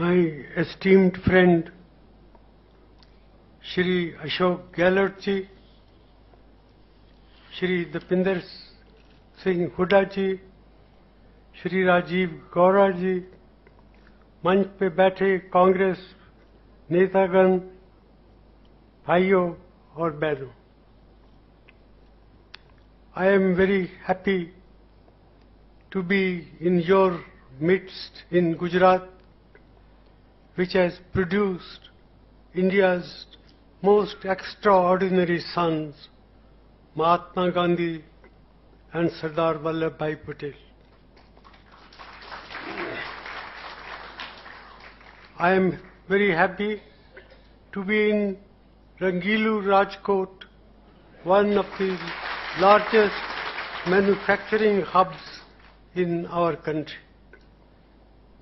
my esteemed friend Shri Ashok Gehlot ji, Shri Dipinder Singh Hooda ji, Shri Rajiv Gaura जी, मंच पे बैठे कांग्रेस नेतागण, भाइयों और बहनों, I am very happy to be in your midst in Gujarat, which has produced India's most extraordinary sons, Mahatma Gandhi and Sardar Vallabhbhai Patel. I am very happy to be in Rangilu, Rajkot, one of the largest manufacturing hubs in our country.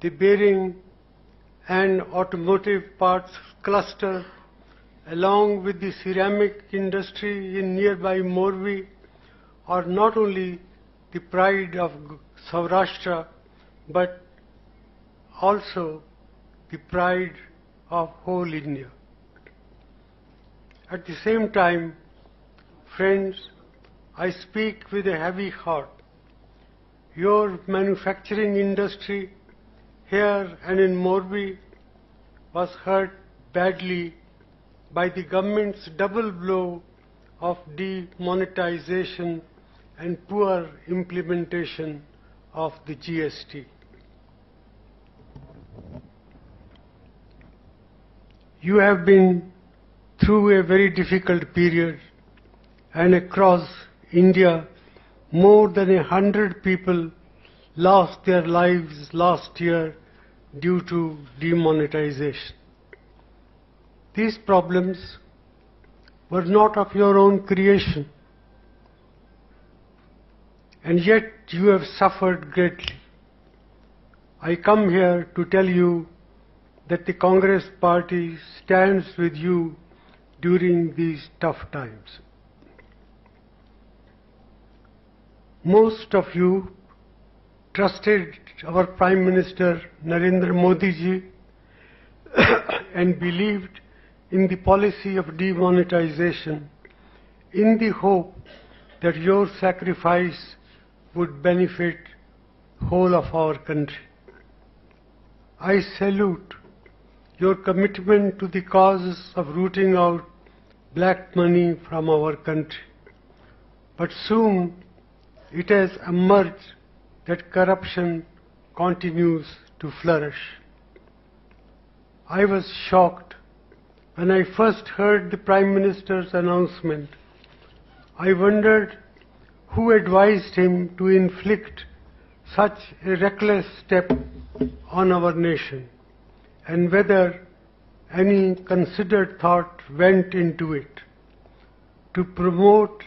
The bearing and automotive parts cluster, along with the ceramic industry in nearby Morbi, are not only the pride of Saurashtra, but also the pride of whole India. At the same time, friends, I speak with a heavy heart. Your manufacturing industry here and in Morbi was hurt badly by the government's double blow of demonetization and poor implementation of the GST. You have been through a very difficult period, and across India, more than 100 people lost their lives last year due to demonetization. These problems were not of your own creation, and yet you have suffered greatly. I come here to tell you that the Congress Party stands with you during these tough times. Most of you trusted our Prime Minister Narendra Modi ji and believed in the policy of demonetization in the hope that your sacrifice would benefit whole of our country. I salute your commitment to the cause of rooting out black money from our country. But soon it has emerged that corruption continues to flourish. I was shocked when I first heard the Prime Minister's announcement. I wondered who advised him to inflict such a reckless step on our nation, and whether any considered thought went into it. To promote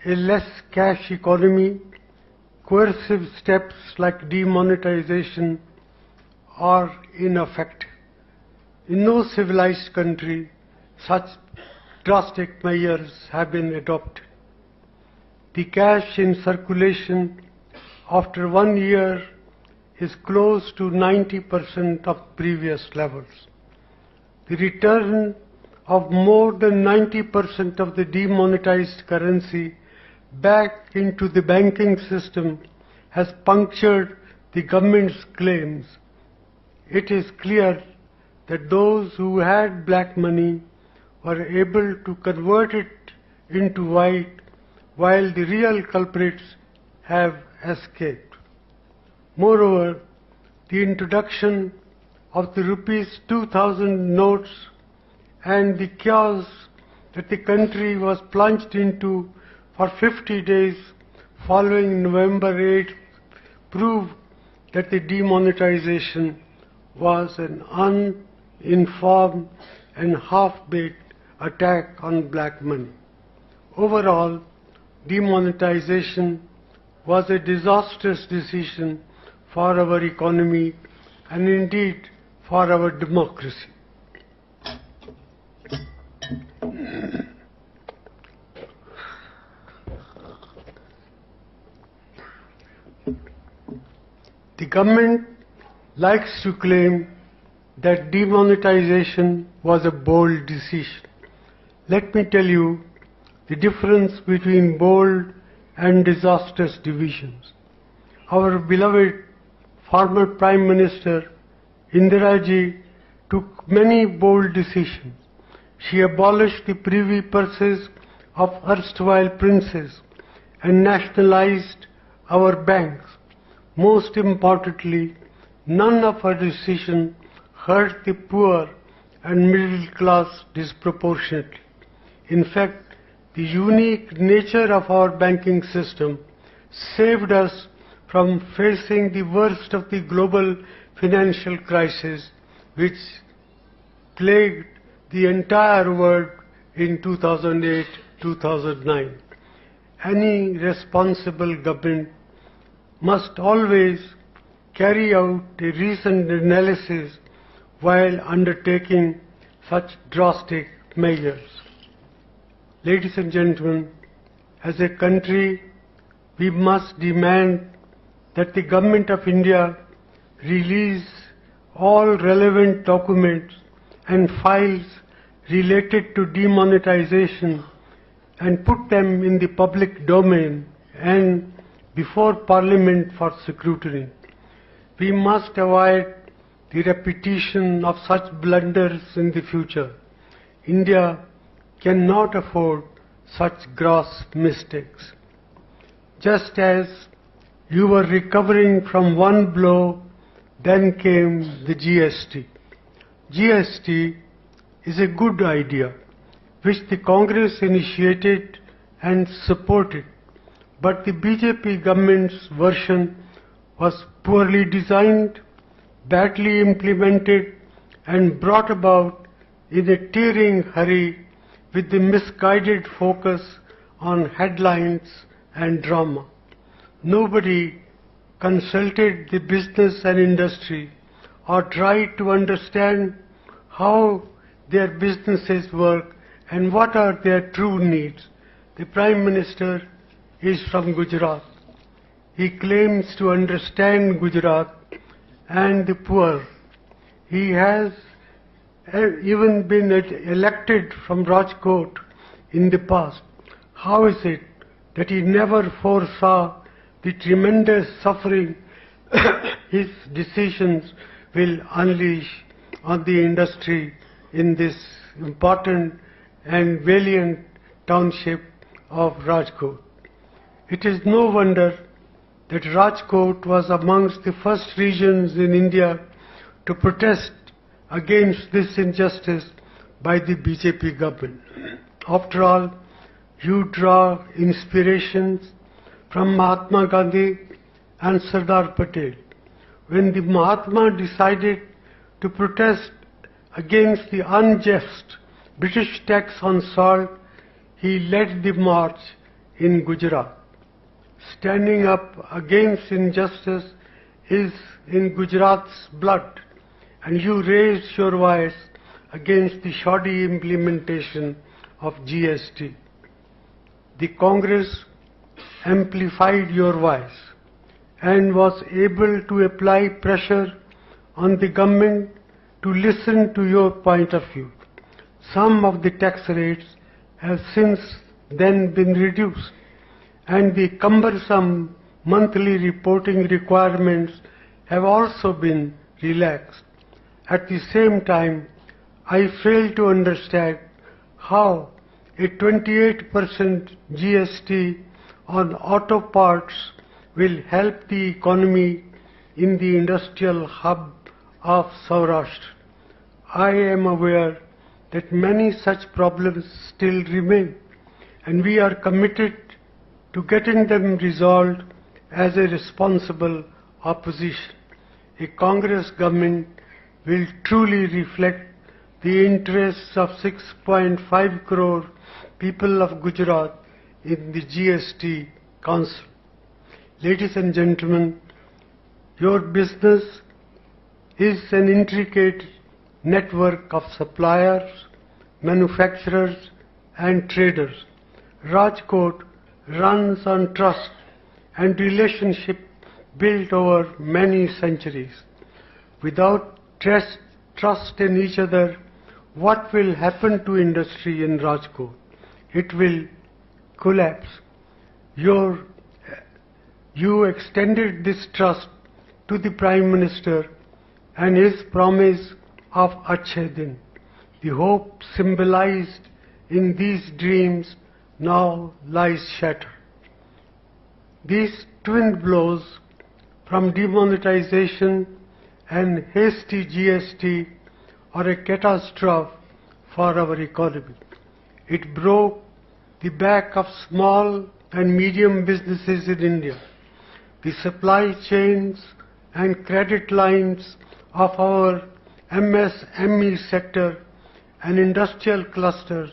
a less cash economy, coercive steps like demonetization are ineffective. In no civilized country, such drastic measures have been adopted. The cash in circulation after 1 year is close to 90% of previous levels. The return of more than 90% of the demonetized currency back into the banking system has punctured the government's claims. It is clear that those who had black money were able to convert it into white, while the real culprits have escaped. Moreover, the introduction of the rupees 2000 notes and the chaos that the country was plunged into for 50 days following November 8 proved that the demonetization was an uninformed and half-baked attack on black money. Overall, demonetization was a disastrous decision for our economy and indeed for our democracy. The government likes to claim that demonetization was a bold decision. Let me tell you the difference between bold and disastrous decisions. Our beloved former Prime Minister Indira Ji took many bold decisions. She abolished the privy purses of erstwhile princes and nationalized our banks. Most importantly, none of her decisions hurt the poor and middle class disproportionately. In fact, the unique nature of our banking system saved us from facing the worst of the global financial crisis which plagued the entire world in 2008-2009. Any responsible government must always carry out a reasoned analysis while undertaking such drastic measures. Ladies and gentlemen, as a country, we must demand that the Government of India release all relevant documents and files related to demonetization and put them in the public domain and before Parliament for scrutiny. We must avoid the repetition of such blunders in the future. India cannot afford such gross mistakes. Just as you were recovering from one blow, then came the GST. GST is a good idea, which the Congress initiated and supported, but the BJP government's version was poorly designed, badly implemented, and brought about in a tearing hurry with the misguided focus on headlines and drama. Nobody consulted the business and industry or tried to understand how their businesses work and what are their true needs. The Prime Minister is from Gujarat. He claims to understand Gujarat and the poor. He has even been elected from Rajkot in the past. How is it that he never foresaw the tremendous suffering his decisions will unleash on the industry in this important and valiant township of Rajkot? It is no wonder that Rajkot was amongst the first regions in India to protest against this injustice by the BJP government. After all, you draw inspirations from Mahatma Gandhi and Sardar Patel. When the Mahatma decided to protest against the unjust British tax on salt, he led the march in Gujarat. Standing up against injustice is in Gujarat's blood, and you raised your voice against the shoddy implementation of GST. The Congress amplified your voice and was able to apply pressure on the government to listen to your point of view. Some of the tax rates have since then been reduced, and the cumbersome monthly reporting requirements have also been relaxed. At the same time, I fail to understand how a 28% GST on auto parts will help the economy in the industrial hub of Saurashtra. I am aware that many such problems still remain, and we are committed to getting them resolved as a responsible opposition. A Congress government will truly reflect the interests of 6.5 crore people of Gujarat in the GST Council. Ladies and gentlemen, your business is an intricate network of suppliers, manufacturers and traders. Rajkot runs on trust and relationship built over many centuries. Without trust in each other, what will happen to industry in Rajkot? It will collapse. You extended this trust to the Prime Minister and his promise of Achhe Din. The hope symbolized in these dreams now lies shattered. These twin blows from demonetization and hasty GST are a catastrophe for our economy. It broke the back of small and medium businesses in India. The supply chains and credit lines of our MSME sector and industrial clusters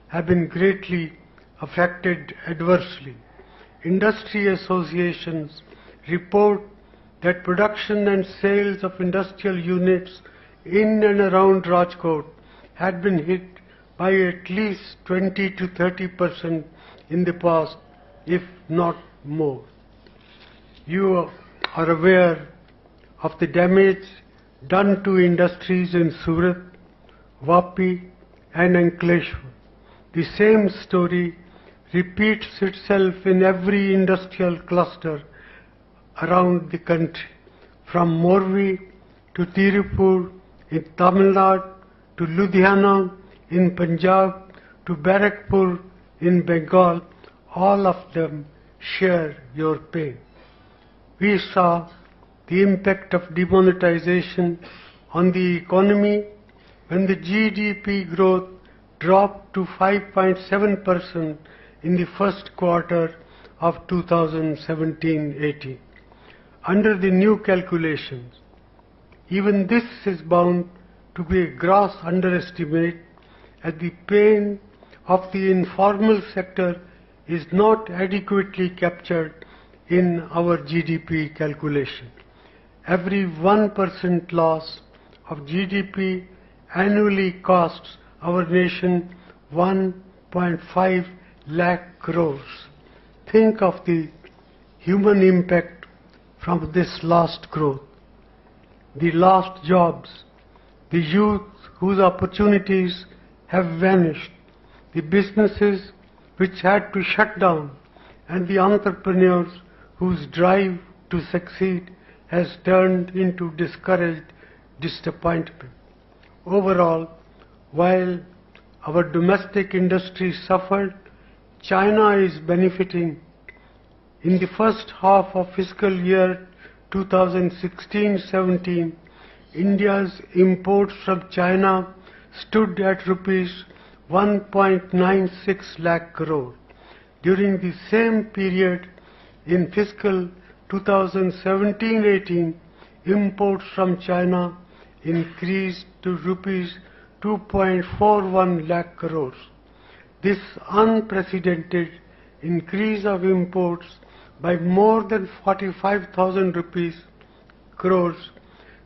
have been greatly affected adversely. Industry associations report that production and sales of industrial units in and around Rajkot had been hit by at least 20 to 30% in the past, if not more. You are aware of the damage done to industries in Surat, Vapi and Ankleshwar. The same story repeats itself in every industrial cluster around the country, from Morvi to Tirupur in Tamil Nadu, to Ludhiana in Punjab, to Barakpur in Bengal. All of them share your pain. We saw the impact of demonetization on the economy when the GDP growth dropped to 5.7% in the first quarter of 2017-18. Under the new calculations, even this is bound to be a gross underestimate, as the pain of the informal sector is not adequately captured in our GDP calculation. Every 1% loss of GDP annually costs our nation 1.5 lakh crores. Think of the human impact from this lost growth, the lost jobs, the youth whose opportunities have vanished, the businesses which had to shut down, and the entrepreneurs whose drive to succeed has turned into discouraged disappointment. Overall, while our domestic industry suffered, China is benefiting. In the first half of fiscal year 2016-17, India's imports from China stood at rupees 1.96 lakh crore. During the same period in fiscal 2017-18, imports from China increased to rupees 2.41 lakh crores. This unprecedented increase of imports by more than 45,000 crores,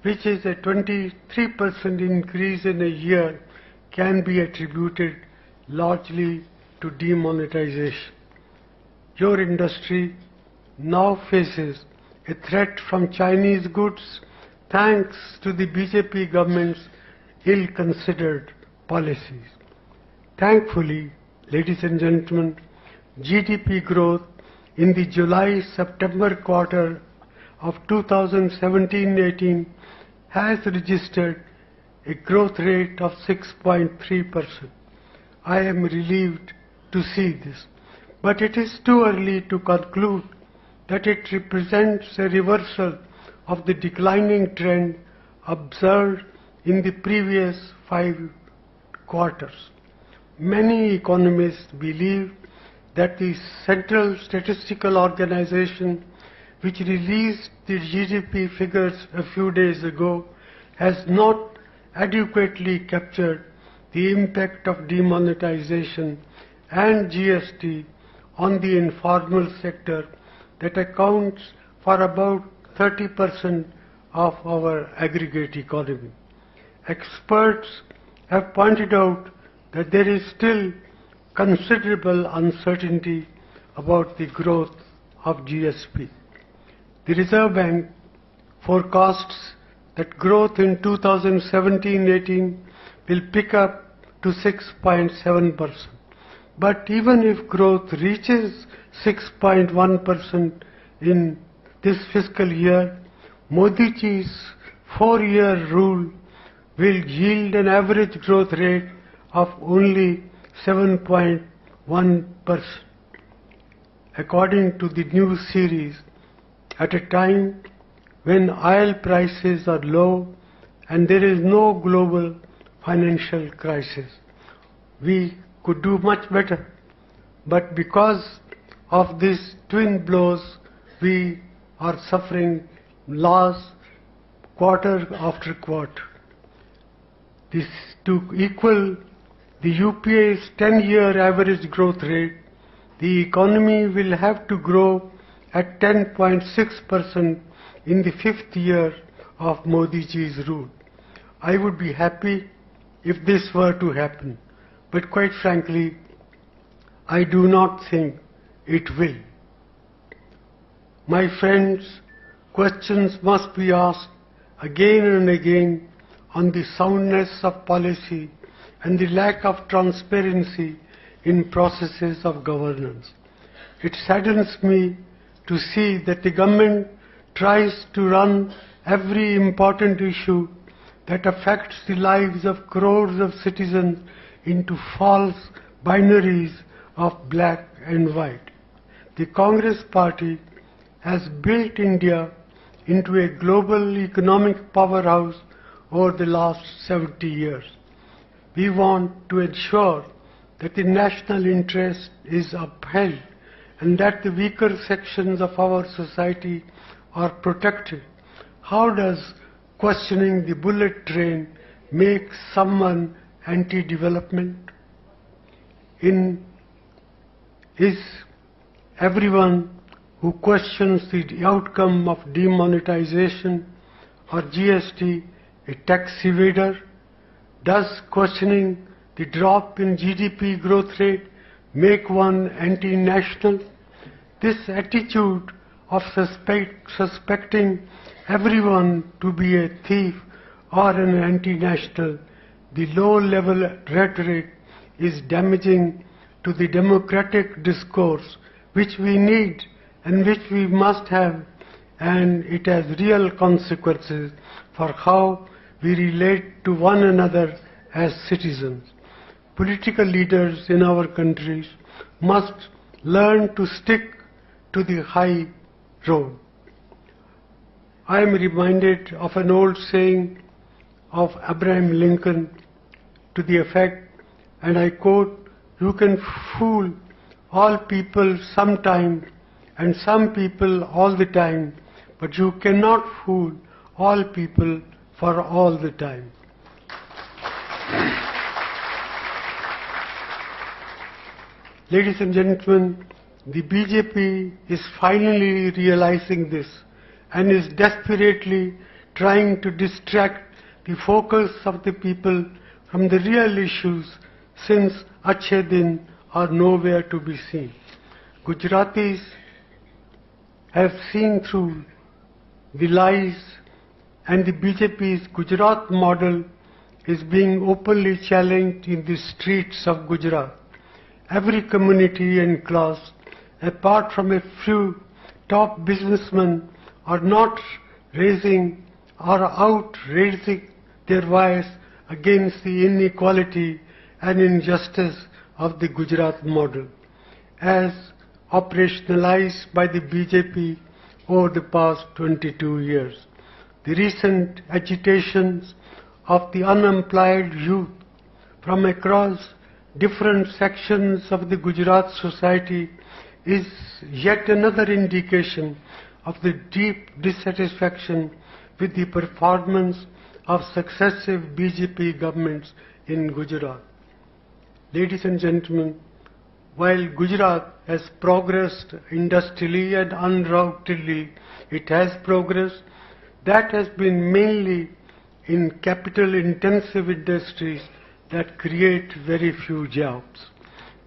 which is a 23% increase in a year, can be attributed largely to demonetization. Your industry now faces a threat from Chinese goods thanks to the Bjp government's ill-considered policies. Thankfully, ladies and gentlemen, GDP growth in the July-September quarter of 2017-18 has registered a growth rate of 6.3%. I am relieved to see this, but it is too early to conclude that it represents a reversal of the declining trend observed in the previous 5 quarters. Many economists believe that the Central Statistical Organization, which released the GDP figures a few days ago, has not adequately captured the impact of demonetization and GST on the informal sector that accounts for about 30% of our aggregate economy. Experts have pointed out that there is still considerable uncertainty about the growth of GSP. The Reserve Bank forecasts that growth in 2017-18 will pick up to 6.7%. But even if growth reaches 6.1% in this fiscal year, Modi ji's 4-year rule will yield an average growth rate of only 7.1%. According to the new series, at a time when oil prices are low and there is no global financial crisis, we could do much better. But because of these twin blows, we are suffering loss quarter after quarter. This to equal the UPA's 10-year average growth rate, the economy will have to grow at 10.6% in the 5th year of Modi ji's rule. I would be happy if this were to happen, but quite frankly, I do not think it will. My friends, questions must be asked again and again on the soundness of policy and the lack of transparency in processes of governance. It saddens me to see that the government tries to run every important issue that affects the lives of crores of citizens into false binaries of black and white. The Congress Party has built India into a global economic powerhouse over the last 70 years. We want to ensure that the national interest is upheld and that the weaker sections of our society are protected. How does questioning the bullet train make someone anti-development? Is everyone who questions the outcome of demonetization or GST a tax evader? Does questioning the drop in GDP growth rate make one anti-national? This attitude of suspecting everyone to be a thief or an anti-national, the low-level rhetoric is damaging to the democratic discourse which we need and which we must have, and it has real consequences for how we relate to one another as citizens. Political leaders in our countries must learn to stick to the high road. I am reminded of an old saying of Abraham Lincoln to the effect, and I quote, "You can fool all people sometime and some people all the time, but you cannot fool all people for all the time." Ladies and gentlemen, the BJP is finally realizing this and is desperately trying to distract the focus of the people from the real issues, since Achhe Din are nowhere to be seen. Gujaratis have seen through the lies, and the BJP's Gujarat model is being openly challenged in the streets of Gujarat. Every community and class, apart from a few top businessmen, are not raising or out raising their voice against the inequality and injustice of the Gujarat model, as operationalized by the BJP over the past 22 years. The recent agitations of the unemployed youth from across different sections of the Gujarat society is yet another indication of the deep dissatisfaction with the performance of successive BJP governments in Gujarat. Ladies and gentlemen, while Gujarat has progressed industrially and undoubtedly it has progressed, that has been mainly in capital-intensive industries that create very few jobs.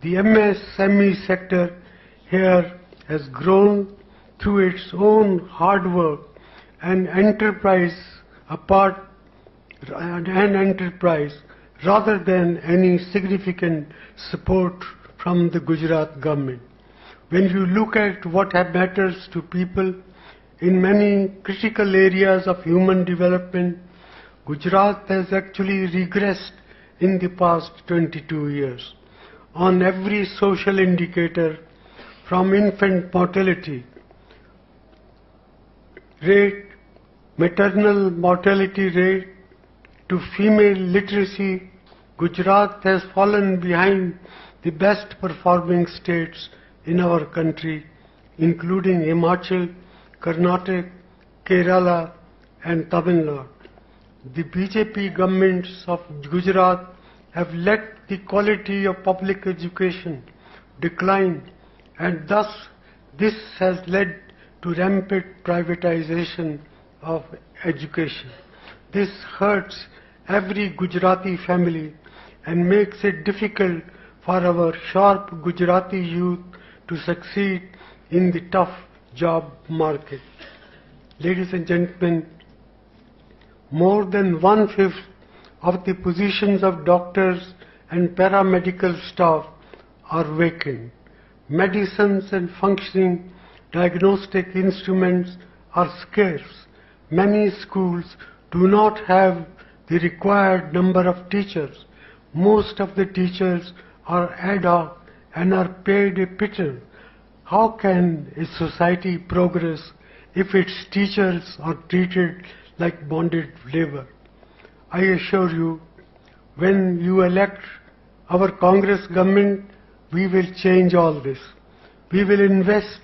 The MSME sector here has grown through its own hard work and enterprise apart and enterprise rather than any significant support from the Gujarat government. When you look at what matters to people in many critical areas of human development, Gujarat has actually regressed in the past 22 years. On every social indicator, from infant mortality rate, maternal mortality rate, to female literacy, Gujarat has fallen behind the best performing states in our country, including Himachal, Karnataka, Kerala and Tamil Nadu. The Bjp governments of Gujarat have let the quality of public education decline, and thus this has led to rampant privatization of education. This hurts every Gujarati family and makes it difficult for our sharp Gujarati youth to succeed in the tough job market. Ladies and gentlemen, more than 1/5 of the positions of doctors and paramedical staff are vacant. Medicines and functioning diagnostic instruments are scarce. Many schools do not have the required number of teachers. Most of the teachers are ad hoc and are paid a pittance. How can a society progress if its teachers are treated like bonded labor? I assure you, when you elect our Congress government, we will change all this. We will invest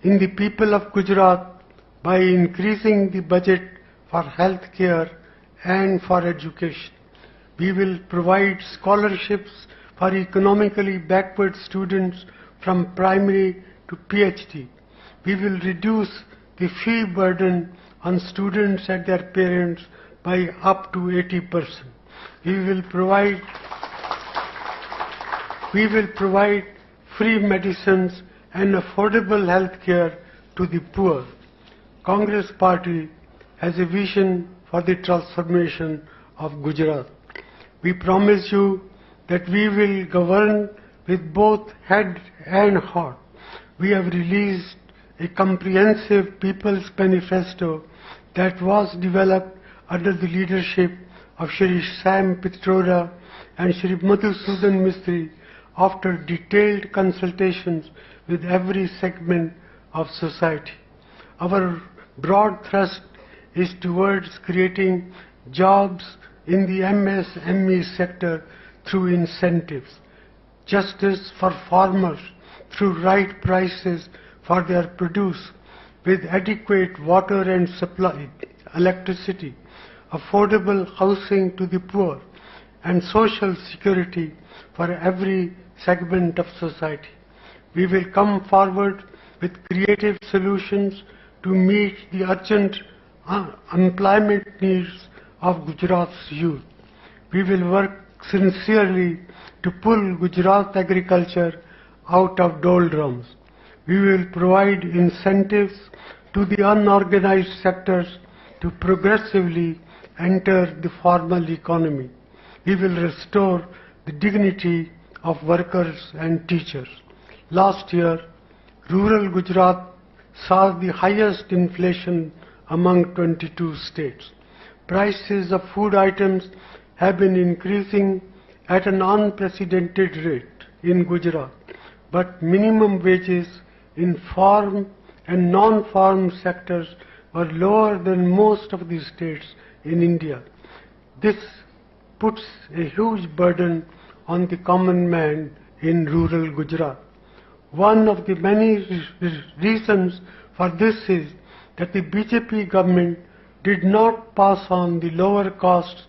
in the people of Gujarat by increasing the budget for health care and for education. We will provide scholarships for economically backward students from primary to PhD. We will reduce the fee burden on students and their parents by up to 80%. We will provide free medicines and affordable health care to the poor. Congress Party has a vision for the transformation of Gujarat. We promise you that we will govern with both head and heart. We have released a comprehensive People's Manifesto that was developed under the leadership of Shri Sam Pitroda and Shri Madhusudan Mistry after detailed consultations with every segment of society. Our broad thrust is towards creating jobs in the MSME sector through incentives, justice for farmers through right prices for their produce with adequate water and supply, electricity, affordable housing to the poor, and social security for every segment of society. We will come forward with creative solutions to meet the urgent employment needs of Gujarat's youth. We will work sincerely to pull Gujarat agriculture out of doldrums. We will provide incentives to the unorganized sectors to progressively enter the formal economy. We will restore the dignity of workers and teachers. Last year, rural Gujarat saw the highest inflation among 22 states. Prices of food items have been increasing at an unprecedented rate in Gujarat, but minimum wages in farm and non-farm sectors were lower than most of the states in India. This puts a huge burden on the common man in rural Gujarat. One of the many reasons for this is that the BJP government did not pass on the lower costs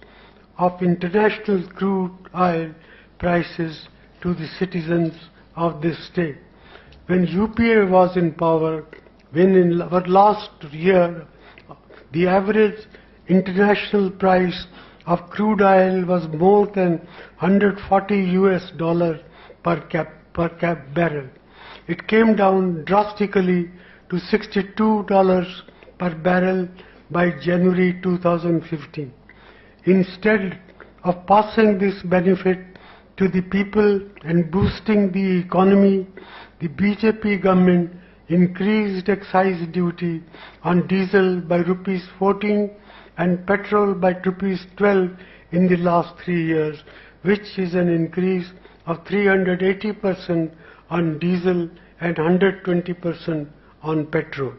of international crude oil prices to the citizens of this state. When UPA was in power, when in our last year the average international price of crude oil was more than $140 per barrel. It came down drastically to $62 per barrel by January 2015. Instead of passing this benefit to the people and boosting the economy, the BJP government increased excise duty on diesel by rupees 14 and petrol by rupees 12 in the last 3 years, which is an increase of 380% on diesel and 120% on petrol.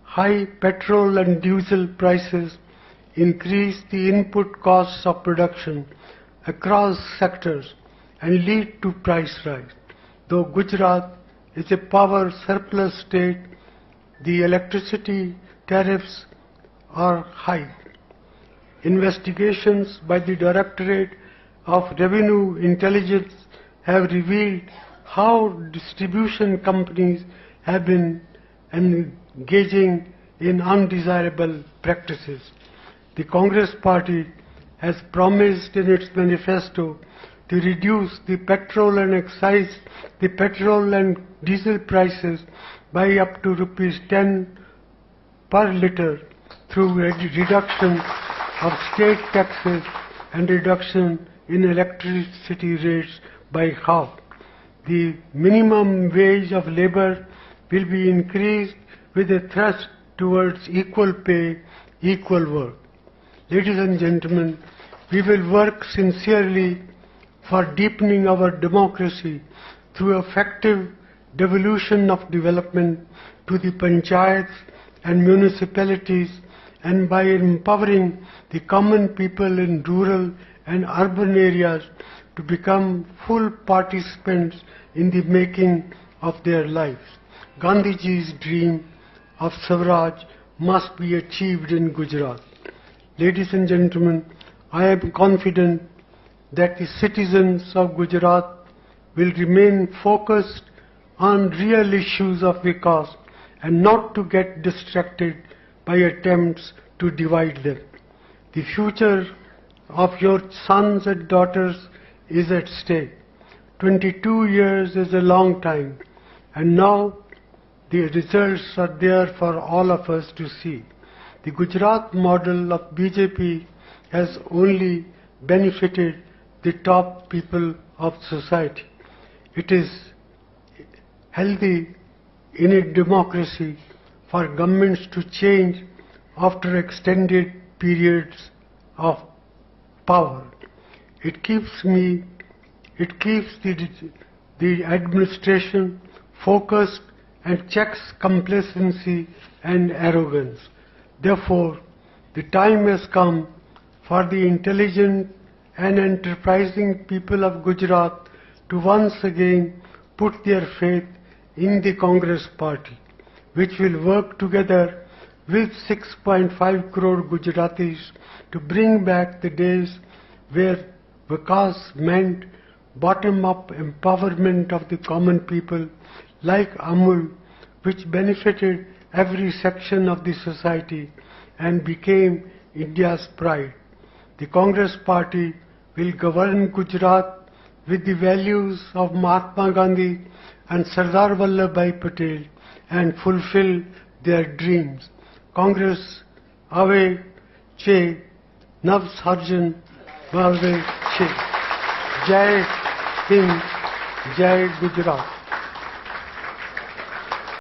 High petrol and diesel prices increase the input costs of production across sectors and lead to price rise. Though Gujarat is a power surplus state, the electricity tariffs are high. Investigations by the Directorate of Revenue Intelligence have revealed how distribution companies have been engaging in undesirable practices. The Congress Party has promised in its manifesto to reduce the petrol and diesel prices by up to rupees 10 per litre through reduction of state taxes and reduction in electricity rates by half. The minimum wage of labor will be increased with a thrust towards equal pay, equal work. Ladies and gentlemen, we will work sincerely for deepening our democracy through effective devolution of development to the panchayats and municipalities, and by empowering the common people in rural and urban areas to become full participants in the making of their lives. Gandhiji's dream of Swaraj must be achieved in Gujarat. Ladies and gentlemen, I am confident that the citizens of Gujarat will remain focused on real issues of Vikas and not to get distracted by attempts to divide them. The future of your sons and daughters is at stake. 22 years is a long time, and now the results are there for all of us to see. The Gujarat model of BJP has only benefited the top people of society. It is healthy in a democracy for governments to change after extended periods of power. It keeps the administration focused and checks complacency and arrogance. Therefore, the time has come for the intelligent and enterprising people of Gujarat to once again put their faith in the Congress Party, which will work together with 6.5 crore Gujaratis to bring back the days where Vikas meant bottom-up empowerment of the common people, like Amul, which benefited every section of the society and became India's pride. The Congress Party will govern Gujarat with the values of Mahatma Gandhi and Sardar Vallabhbhai Patel and fulfill their dreams. Congress Ave Che Nav Sarjan Bhave Che. Jai Hind, Jai Gujarat.